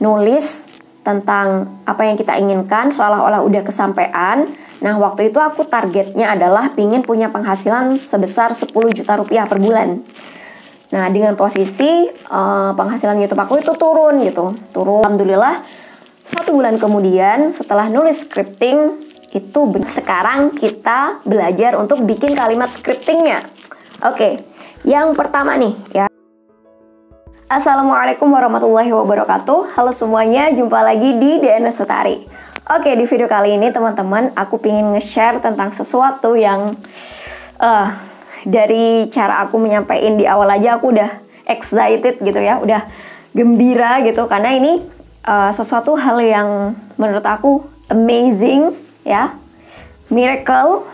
nulis tentang apa yang kita inginkan, seolah-olah udah kesampaian. Nah, waktu itu aku targetnya adalah pingin punya penghasilan sebesar 10 juta rupiah per bulan. Nah, dengan posisi penghasilan YouTube aku itu turun gitu. Turun. Alhamdulillah, 1 bulan kemudian setelah nulis scripting, itu sekarang kita belajar untuk bikin kalimat scriptingnya. Oke, yang pertama nih ya. Assalamualaikum warahmatullahi wabarakatuh. Halo semuanya, jumpa lagi di DNS Sutari. Oke, di video kali ini teman-teman, aku pengen nge-share tentang sesuatu yang dari cara aku menyampaikan di awal aja aku udah excited gitu ya, udah gembira gitu, karena ini sesuatu hal yang menurut aku amazing ya, miracle.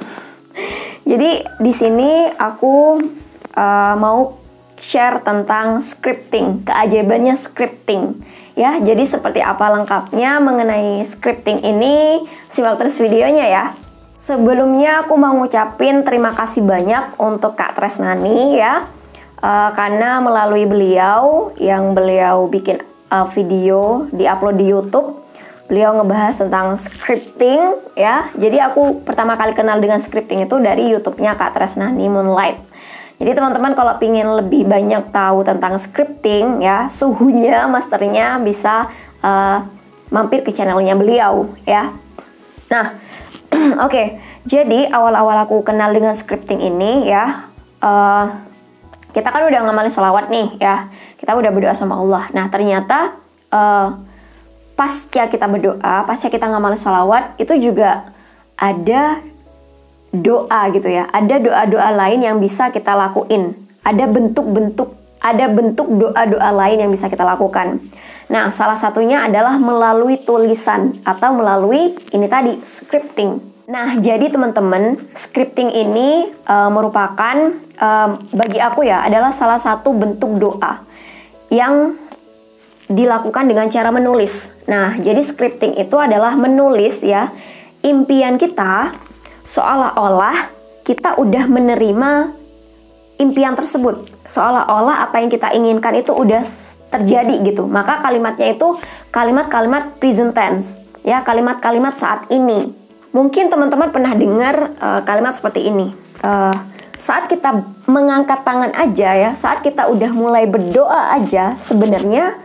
Jadi di sini aku mau share tentang scripting, keajaibannya scripting ya. Jadi seperti apa lengkapnya mengenai scripting ini, simak terus videonya ya. Sebelumnya aku mau ngucapin terima kasih banyak untuk Kak Tresnani ya, karena melalui beliau bikin video di-upload di YouTube, beliau ngebahas tentang scripting ya. Jadi aku pertama kali kenal dengan scripting itu dari YouTube-nya Kak Tresnani Moonlight. Jadi teman-teman kalau pingin lebih banyak tahu tentang scripting ya, suhunya, masternya, bisa mampir ke channelnya beliau ya. Nah, oke. Jadi awal-awal aku kenal dengan scripting ini ya, kita kan udah ngamalin sholawat nih ya, kita udah berdoa sama Allah. Nah ternyata pasca kita berdoa, pasca kita ngamalin sholawat, itu juga ada doa gitu ya, ada doa-doa lain yang bisa kita lakuin, ada bentuk doa-doa lain yang bisa kita lakukan. Nah, salah satunya adalah melalui tulisan atau melalui ini tadi, scripting. Nah, jadi teman-teman, scripting ini merupakan bagi aku ya, adalah salah satu bentuk doa yang dilakukan dengan cara menulis. Nah, jadi scripting itu adalah menulis ya, impian kita, seolah-olah kita udah menerima impian tersebut, seolah-olah apa yang kita inginkan itu udah terjadi gitu. Maka kalimatnya itu kalimat-kalimat present tense ya, kalimat-kalimat saat ini. Mungkin teman-teman pernah dengar kalimat seperti ini, saat kita mengangkat tangan aja ya, saat kita udah mulai berdoa aja, sebenarnya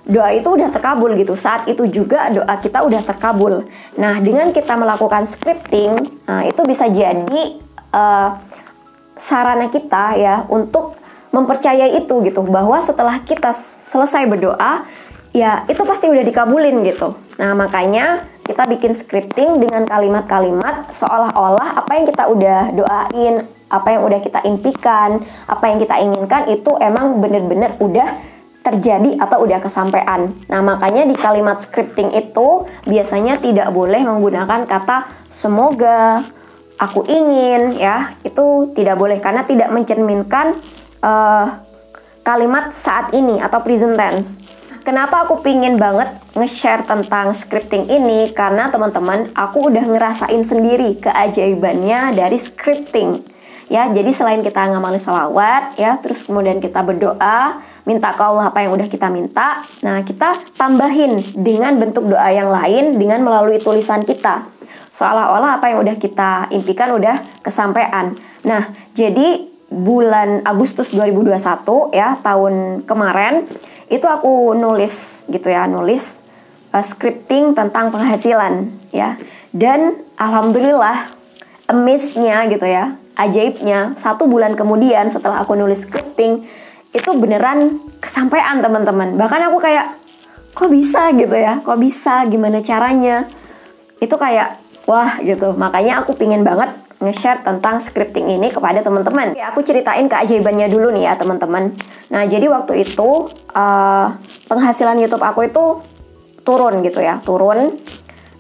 doa itu udah terkabul gitu. Saat itu juga doa kita udah terkabul. Nah, dengan kita melakukan scripting, itu bisa jadi sarana kita ya untuk mempercayai itu gitu, bahwa setelah kita selesai berdoa, ya itu pasti udah dikabulin gitu. Nah, makanya kita bikin scripting dengan kalimat-kalimat seolah-olah apa yang kita udah doain, apa yang udah kita impikan, apa yang kita inginkan itu emang bener-bener udah terjadi atau udah kesampaian. Nah, makanya di kalimat scripting itu biasanya tidak boleh menggunakan kata semoga, aku ingin ya, itu tidak boleh karena tidak mencerminkan kalimat saat ini atau present tense. Kenapa aku pingin banget nge-share tentang scripting ini? Karena teman-teman, aku udah ngerasain sendiri keajaibannya dari scripting ya. Jadi selain kita ngamalin sholawat ya, terus kemudian kita berdoa, minta ke Allah apa yang udah kita minta, nah kita tambahin dengan bentuk doa yang lain dengan melalui tulisan kita, seolah-olah apa yang udah kita impikan udah kesampaian. Nah, jadi bulan Agustus 2021 ya, tahun kemarin, itu aku nulis gitu ya, nulis scripting tentang penghasilan ya. Dan alhamdulillah, amaze-nya gitu ya, ajaibnya, 1 bulan kemudian setelah aku nulis scripting, itu beneran kesampaian teman-teman. Bahkan aku kayak, kok bisa gitu ya, kok bisa, gimana caranya, itu kayak wah gitu. Makanya aku pingin banget nge-share tentang scripting ini kepada teman-teman. Oke, aku ceritain keajaibannya dulu nih ya teman-teman. Nah, jadi waktu itu penghasilan YouTube aku itu turun gitu ya, turun.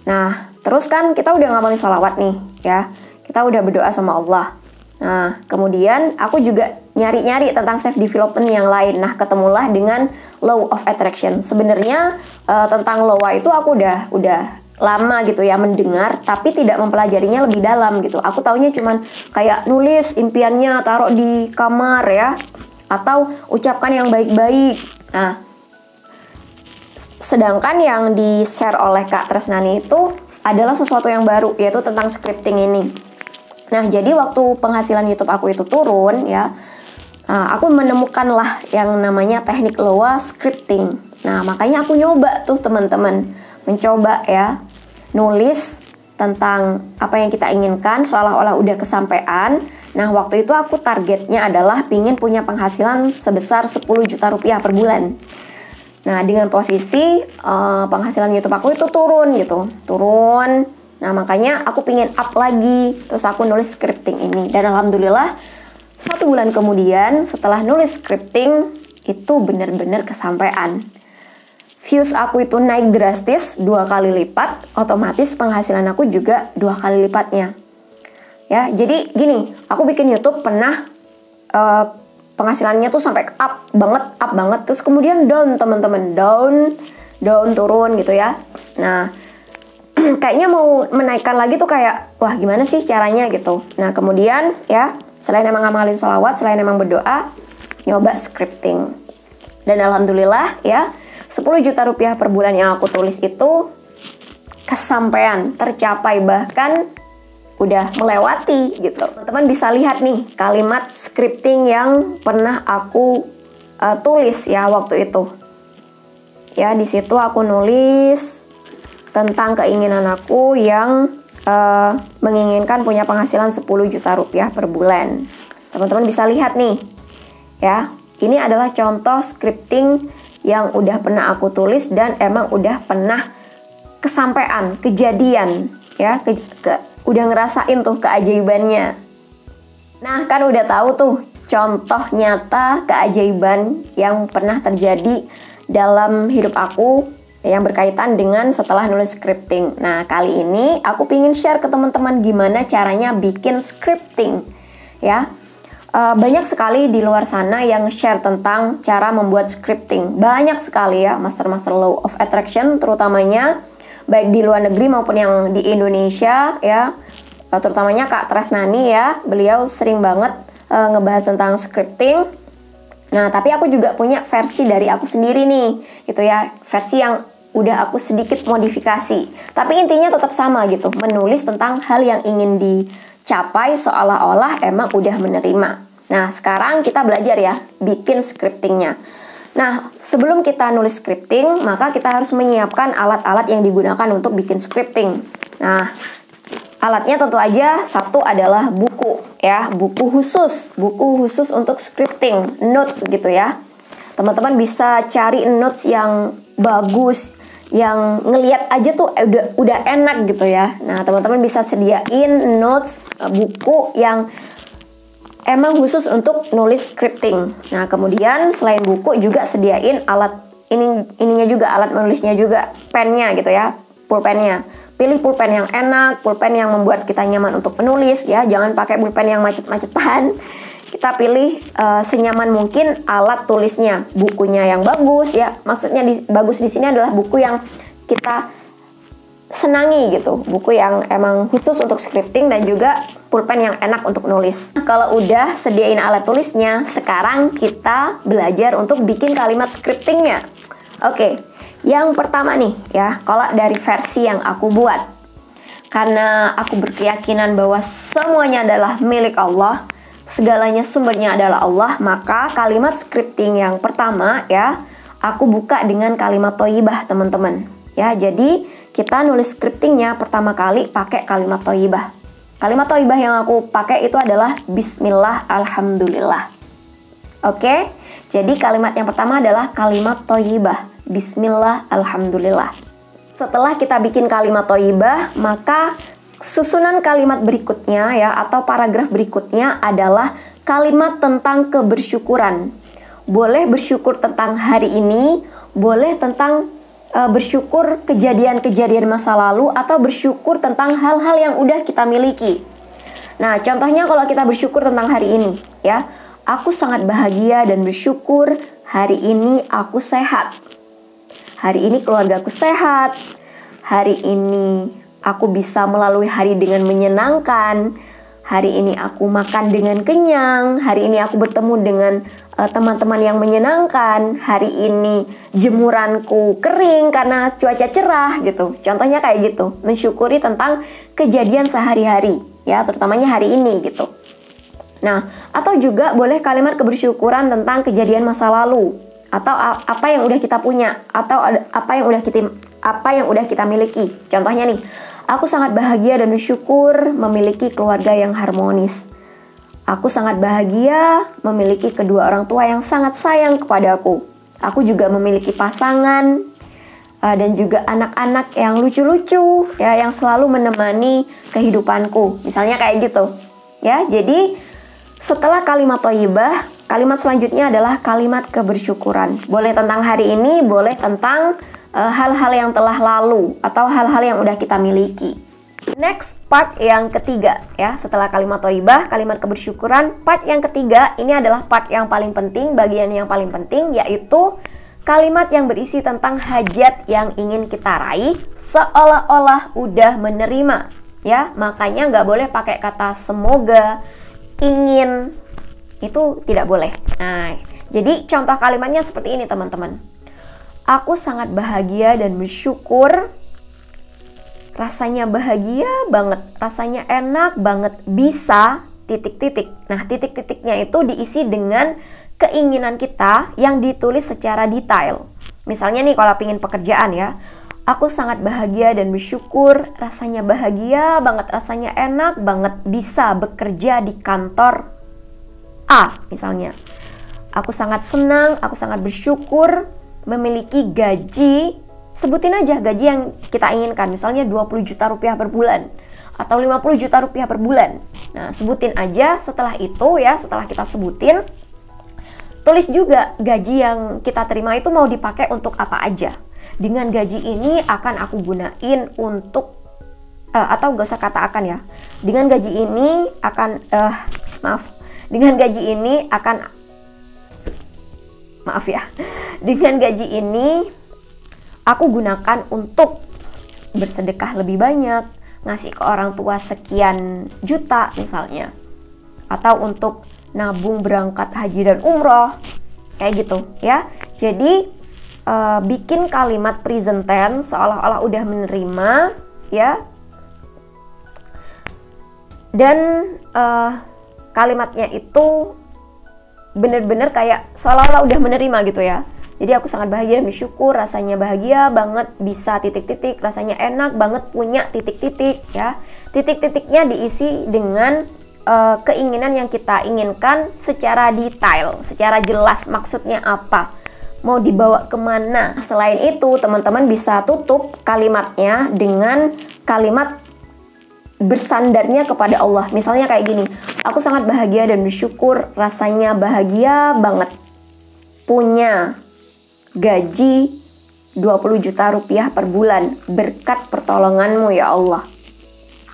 Nah, terus kan kita udah ngamalin sholawat nih ya, kita udah berdoa sama Allah. Nah, kemudian aku juga nyari-nyari tentang self development yang lain. Nah, ketemulah dengan law of attraction. Sebenarnya tentang law itu aku udah lama gitu ya mendengar, tapi tidak mempelajarinya lebih dalam gitu. Aku taunya cuman kayak nulis impiannya, taruh di kamar ya, atau ucapkan yang baik-baik. Nah, Sedangkan yang di-share oleh Kak Tresnani itu adalah sesuatu yang baru, yaitu tentang scripting ini. Nah, jadi waktu penghasilan YouTube aku itu turun ya, aku menemukanlah yang namanya teknik LOA scripting. Nah, makanya aku nyoba tuh teman-teman, mencoba ya, nulis tentang apa yang kita inginkan seolah-olah udah kesampaian. Nah, waktu itu aku targetnya adalah pingin punya penghasilan sebesar 10 juta rupiah per bulan. Nah, dengan posisi penghasilan YouTube aku itu turun gitu, turun. Nah, makanya aku pingin up lagi, terus aku nulis scripting ini. Dan alhamdulillah 1 bulan kemudian setelah nulis scripting itu benar-benar kesampaian. Views aku itu naik drastis 2 kali lipat, otomatis penghasilan aku juga 2 kali lipatnya. Ya, jadi gini, aku bikin YouTube pernah penghasilannya tuh sampai up banget, terus kemudian down teman-teman, down turun gitu ya. Nah, kayaknya mau menaikkan lagi tuh kayak, wah gimana sih caranya gitu. Nah, kemudian ya, selain emang ngamalin sholawat, selain emang berdoa, nyoba scripting. Dan alhamdulillah ya, 10 juta rupiah per bulan yang aku tulis itu kesampaian, tercapai, bahkan udah melewati gitu. Teman-teman bisa lihat nih kalimat scripting yang pernah aku tulis ya waktu itu. Ya, di situ aku nulis tentang keinginan aku yang menginginkan punya penghasilan 10 juta rupiah per bulan. Teman-teman bisa lihat nih. Ya, ini adalah contoh scripting yang udah pernah aku tulis dan emang udah pernah kesampaian, kejadian ya, udah ngerasain tuh keajaibannya. Nah, kan udah tahu tuh contoh nyata keajaiban yang pernah terjadi dalam hidup aku yang berkaitan dengan setelah nulis scripting. Nah, kali ini aku pingin share ke teman-teman gimana caranya bikin scripting ya. Banyak sekali di luar sana yang share tentang cara membuat scripting. Banyak sekali ya, master-master law of attraction terutamanya, baik di luar negeri maupun yang di Indonesia ya, terutamanya Kak Tresnani ya, beliau sering banget ngebahas tentang scripting. Nah, tapi aku juga punya versi dari aku sendiri nih, gitu ya, versi yang udah aku sedikit modifikasi. Tapi intinya tetap sama gitu, menulis tentang hal yang ingin dicapai seolah-olah emang udah menerima. Nah, sekarang kita belajar ya, bikin scriptingnya. Nah, sebelum kita nulis scripting, maka kita harus menyiapkan alat-alat yang digunakan untuk bikin scripting. Nah, alatnya tentu aja satu adalah buku ya, buku khusus untuk scripting, notes gitu ya. Teman-teman bisa cari notes yang bagus, yang ngelihat aja tuh udah enak gitu ya. Nah, teman-teman bisa sediain notes, buku yang emang khusus untuk nulis scripting. Nah, kemudian selain buku juga sediain alat ininya juga, alat menulisnya juga, pennya gitu ya, pulpennya. Pilih pulpen yang enak, pulpen yang membuat kita nyaman untuk menulis ya, jangan pakai pulpen yang macet-macetan. Kita pilih senyaman mungkin alat tulisnya, bukunya yang bagus ya. Maksudnya bagus di sini adalah buku yang kita senangi gitu, buku yang emang khusus untuk scripting dan juga pulpen yang enak untuk nulis. Kalau udah sediain alat tulisnya, sekarang kita belajar untuk bikin kalimat scriptingnya. Oke, yang pertama nih ya, kalau dari versi yang aku buat, karena aku berkeyakinan bahwa semuanya adalah milik Allah, segalanya sumbernya adalah Allah, maka kalimat scripting yang pertama ya, aku buka dengan kalimat thayyibah teman-teman. Ya, jadi kita nulis scriptingnya pertama kali pakai kalimat thayyibah. Kalimat thayyibah yang aku pakai itu adalah Bismillah Alhamdulillah. Oke, jadi kalimat yang pertama adalah kalimat thayyibah, Bismillah Alhamdulillah. Setelah kita bikin kalimat thayyibah, maka susunan kalimat berikutnya ya, atau paragraf berikutnya adalah kalimat tentang kebersyukuran. Boleh bersyukur tentang hari ini, boleh tentang bersyukur kejadian-kejadian masa lalu, atau bersyukur tentang hal-hal yang udah kita miliki. Nah, contohnya kalau kita bersyukur tentang hari ini ya, aku sangat bahagia dan bersyukur hari ini aku sehat. Hari ini keluargaku sehat. Hari ini aku bisa melalui hari dengan menyenangkan. hari ini aku makan dengan kenyang, hari ini aku bertemu dengan teman-teman yang menyenangkan, hari ini jemuranku kering karena cuaca cerah gitu. Contohnya kayak gitu, mensyukuri tentang kejadian sehari-hari ya, terutamanya hari ini gitu. Nah, atau juga boleh kalimat kebersyukuran tentang kejadian masa lalu, atau apa yang udah kita punya, atau apa yang udah kita miliki. Contohnya nih, aku sangat bahagia dan bersyukur memiliki keluarga yang harmonis. Aku sangat bahagia memiliki kedua orang tua yang sangat sayang kepada aku. Aku juga memiliki pasangan dan juga anak-anak yang lucu-lucu ya, yang selalu menemani kehidupanku. Misalnya kayak gitu. Ya, jadi setelah kalimat thayyibah, kalimat selanjutnya adalah kalimat kebersyukuran. Boleh tentang hari ini, boleh tentang hal-hal yang telah lalu atau hal-hal yang udah kita miliki. Next, part yang ketiga ya, setelah kalimat thayyibah, kalimat kebersyukuran, part yang ketiga ini adalah part yang paling penting, bagian yang paling penting, yaitu kalimat yang berisi tentang hajat yang ingin kita raih seolah-olah udah menerima ya. Makanya nggak boleh pakai kata semoga, ingin, itu tidak boleh. Nah, jadi contoh kalimatnya seperti ini teman-teman. Aku sangat bahagia dan bersyukur, rasanya bahagia banget, rasanya enak banget, bisa, titik-titik. Nah, titik-titiknya itu diisi dengan keinginan kita yang ditulis secara detail. Misalnya nih, kalau pingin pekerjaan ya, aku sangat bahagia dan bersyukur, rasanya bahagia banget, rasanya enak banget, bisa bekerja di kantor A misalnya. Aku sangat senang, aku sangat bersyukur memiliki gaji, sebutin aja gaji yang kita inginkan, misalnya 20 juta rupiah per bulan atau 50 juta rupiah per bulan. Nah, sebutin aja. Setelah itu ya, setelah kita sebutin, tulis juga gaji yang kita terima itu mau dipakai untuk apa aja. Dengan gaji ini akan aku gunain untuk atau gak usah kata akan ya. Dengan gaji ini akan dengan gaji ini akan dengan gaji ini aku gunakan untuk bersedekah lebih banyak, ngasih ke orang tua sekian juta misalnya, atau untuk nabung berangkat haji dan umroh, kayak gitu ya. Jadi bikin kalimat present tense seolah-olah udah menerima ya, dan kalimatnya itu bener-bener kayak seolah-olah udah menerima gitu ya. Jadi aku sangat bahagia dan bersyukur, rasanya bahagia banget, bisa titik-titik, rasanya enak banget punya titik-titik ya. Titik-titiknya diisi dengan keinginan yang kita inginkan secara detail, secara jelas maksudnya apa, mau dibawa kemana. Selain itu, teman-teman bisa tutup kalimatnya dengan kalimat bersandarnya kepada Allah. Misalnya kayak gini, aku sangat bahagia dan bersyukur, rasanya bahagia banget punya gaji 20 juta rupiah per bulan berkat pertolonganmu ya Allah.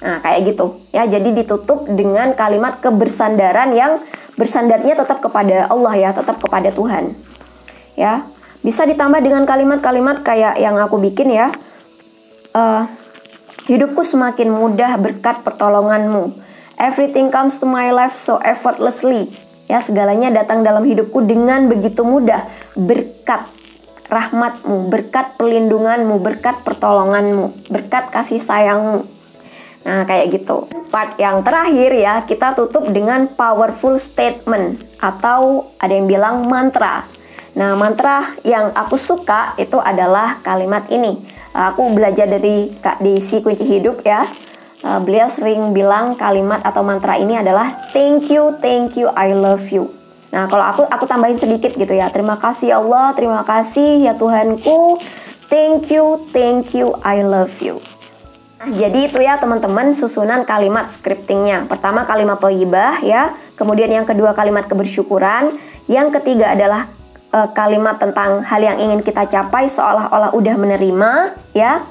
Nah, kayak gitu ya. Jadi ditutup dengan kalimat kebersandaran yang bersandarnya tetap kepada Allah ya, tetap kepada Tuhan ya. Bisa ditambah dengan kalimat-kalimat kayak yang aku bikin ya. Hidupku semakin mudah berkat pertolonganmu. Everything comes to my life so effortlessly. Ya, segalanya datang dalam hidupku dengan begitu mudah berkat rahmatmu, berkat perlindunganmu, berkat pertolonganmu, berkat kasih sayangmu. Nah, kayak gitu. Part yang terakhir ya, kita tutup dengan powerful statement atau ada yang bilang mantra. Nah, mantra yang aku suka itu adalah kalimat ini. Aku belajar dari Kak Desi Kunci Hidup ya. Beliau sering bilang kalimat atau mantra ini adalah thank you, I love you. Nah, kalau aku tambahin sedikit gitu ya. Terima kasih Allah, terima kasih ya Tuhanku. Thank you, I love you. Nah, jadi itu ya teman-teman susunan kalimat scriptingnya. Pertama kalimat thayyibah ya. Kemudian yang kedua kalimat kebersyukuran. Yang ketiga adalah kalimat tentang hal yang ingin kita capai seolah-olah udah menerima ya.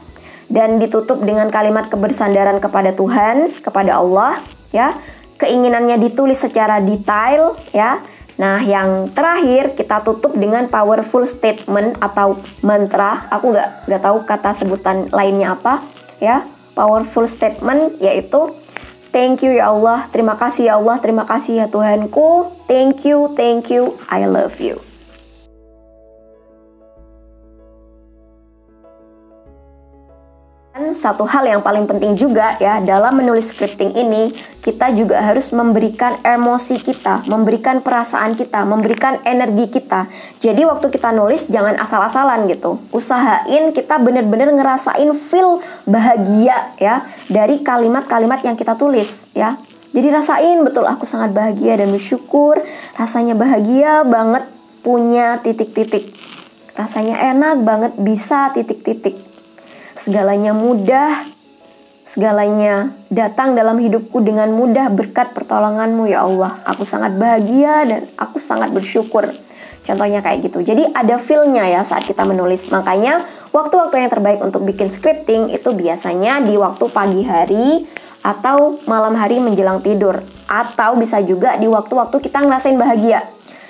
Dan ditutup dengan kalimat kebersandaran kepada Tuhan, kepada Allah ya. Keinginannya ditulis secara detail ya. Nah, yang terakhir kita tutup dengan powerful statement atau mantra. Aku nggak tahu kata sebutan lainnya apa ya. Powerful statement yaitu Thank you ya Allah, terima kasih ya Allah, terima kasih ya Tuhanku. Thank you, I love you. Dan satu hal yang paling penting juga ya dalam menulis scripting ini, kita juga harus memberikan emosi kita, memberikan perasaan kita, memberikan energi kita. Jadi waktu kita nulis jangan asal-asalan gitu. Usahain kita bener-bener ngerasain feel bahagia ya dari kalimat-kalimat yang kita tulis ya. Jadi rasain betul aku sangat bahagia dan bersyukur, rasanya bahagia banget punya titik-titik. Rasanya enak banget bisa titik-titik. Segalanya mudah, segalanya datang dalam hidupku dengan mudah berkat pertolonganmu ya Allah. Aku sangat bahagia dan aku sangat bersyukur. Contohnya kayak gitu. Jadi ada feel-nya ya saat kita menulis. Makanya waktu-waktu yang terbaik untuk bikin scripting itu biasanya di waktu pagi hari atau malam hari menjelang tidur. Atau bisa juga di waktu-waktu kita ngerasain bahagia.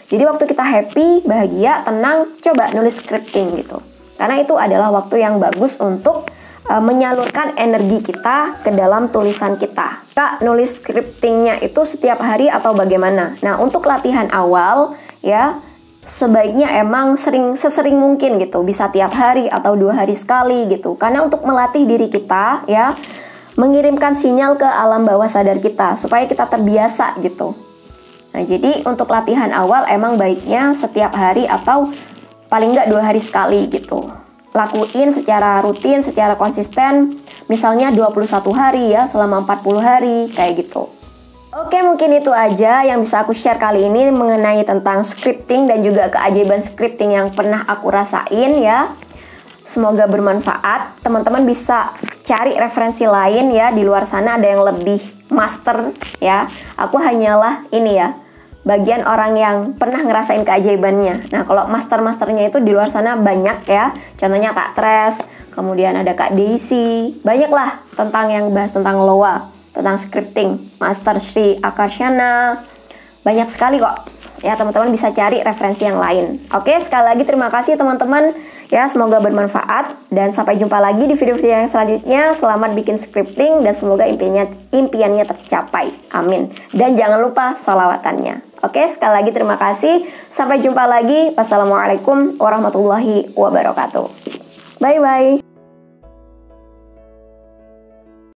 Jadi waktu kita happy, bahagia, tenang, coba nulis scripting gitu. Karena itu adalah waktu yang bagus untuk menyalurkan energi kita ke dalam tulisan kita. Kak, nulis scriptingnya itu setiap hari atau bagaimana? Nah, untuk latihan awal ya sebaiknya emang sesering mungkin gitu. Bisa tiap hari atau 2 hari sekali gitu. Karena untuk melatih diri kita ya, mengirimkan sinyal ke alam bawah sadar kita supaya kita terbiasa gitu. Nah, jadi untuk latihan awal emang baiknya setiap hari atau paling nggak 2 hari sekali gitu. Lakuin secara rutin, secara konsisten, misalnya 21 hari ya, selama 40 hari, kayak gitu. Oke, mungkin itu aja yang bisa aku share kali ini mengenai tentang scripting dan juga keajaiban scripting yang pernah aku rasain ya. Semoga bermanfaat. Teman-teman bisa cari referensi lain ya, di luar sana ada yang lebih master ya. Aku hanyalah ini ya, bagian orang yang pernah ngerasain keajaibannya. Nah, kalau master-masternya itu di luar sana banyak ya. Contohnya Kak Tres, kemudian ada Kak Daisy. Banyak lah tentang yang bahas tentang LOA, tentang scripting. Master Sri Akarshana. Banyak sekali kok. Ya, teman-teman bisa cari referensi yang lain. Oke, sekali lagi terima kasih teman-teman. Ya, semoga bermanfaat. Dan sampai jumpa lagi di video-video yang selanjutnya. Selamat bikin scripting dan semoga impiannya tercapai. Amin. Dan jangan lupa sholawatannya. Oke, sekali lagi terima kasih. Sampai jumpa lagi. Wassalamualaikum warahmatullahi wabarakatuh. Bye-bye.